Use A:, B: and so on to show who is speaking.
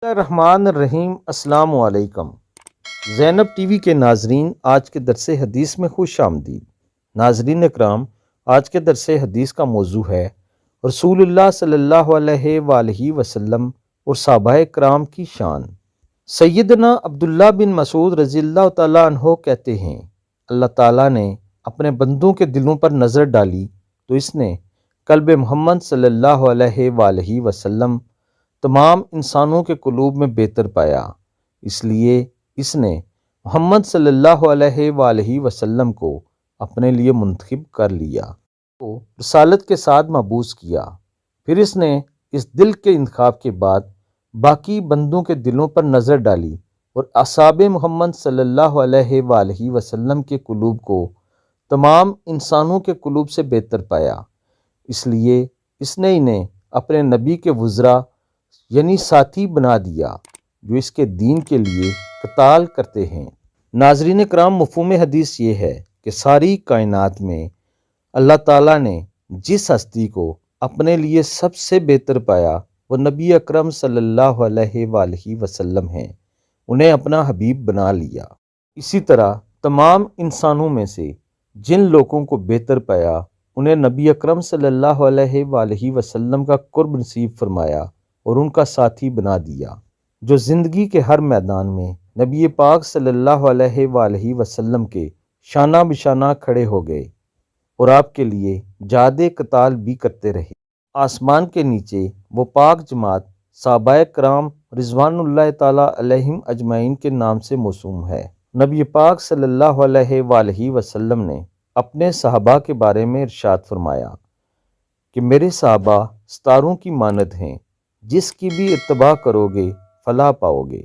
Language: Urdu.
A: الرحمن الرحیم۔ السلام علیکم زینب ٹی وی کے ناظرین، آج کے درس حدیث میں خوش آمدید۔ ناظرین اکرام، آج کے درس حدیث کا موضوع ہے رسول اللہ صلی اللہ علیہ وآلہ وسلم اور صحابہ کرام کی شان۔ سیدنا عبداللہ بن مسعود رضی اللہ تعالیٰ عنہ کہتے ہیں، اللہ تعالیٰ نے اپنے بندوں کے دلوں پر نظر ڈالی تو اس نے قلب محمد صلی اللہ علیہ وآلہ وسلم تمام انسانوں کے قلوب میں بہتر پایا، اس لیے اس نے محمد صلی اللہ علیہ وآلہ وسلم کو اپنے لیے منتخب کر لیا، کو رسالت کے ساتھ مبعوث کیا۔ پھر اس نے اس دل کے انتخاب کے بعد باقی بندوں کے دلوں پر نظر ڈالی اور اصحاب محمد صلی اللہ علیہ وآلہ وسلم کے قلوب کو تمام انسانوں کے قلوب سے بہتر پایا، اس لیے اس نے انہیں اپنے نبی کے وزراء یعنی ساتھی بنا دیا جو اس کے دین کے لیے قتال کرتے ہیں۔ ناظرین کرام، مفہوم حدیث یہ ہے کہ ساری کائنات میں اللہ تعالیٰ نے جس ہستی کو اپنے لیے سب سے بہتر پایا وہ نبی اکرم صلی اللہ علیہ وآلہ وسلم ہیں، انہیں اپنا حبیب بنا لیا۔ اسی طرح تمام انسانوں میں سے جن لوگوں کو بہتر پایا انہیں نبی اکرم صلی اللہ علیہ وآلہ وسلم کا قرب نصیب فرمایا اور ان کا ساتھی بنا دیا، جو زندگی کے ہر میدان میں نبی پاک صلی اللہ علیہ وآلہ وسلم کے شانہ بشانہ کھڑے ہو گئے اور آپ کے لیے جہاد قتال بھی کرتے رہے۔ آسمان کے نیچے وہ پاک جماعت صحابہ کرام رضوان اللہ تعالیٰ علیہم اجمعین کے نام سے موسوم ہے۔ نبی پاک صلی اللہ علیہ وآلہ وسلم نے اپنے صحابہ کے بارے میں ارشاد فرمایا کہ میرے صحابہ ستاروں کی مانند ہیں، جس کی بھی اتباع کرو گے فلاح پاؤ گے۔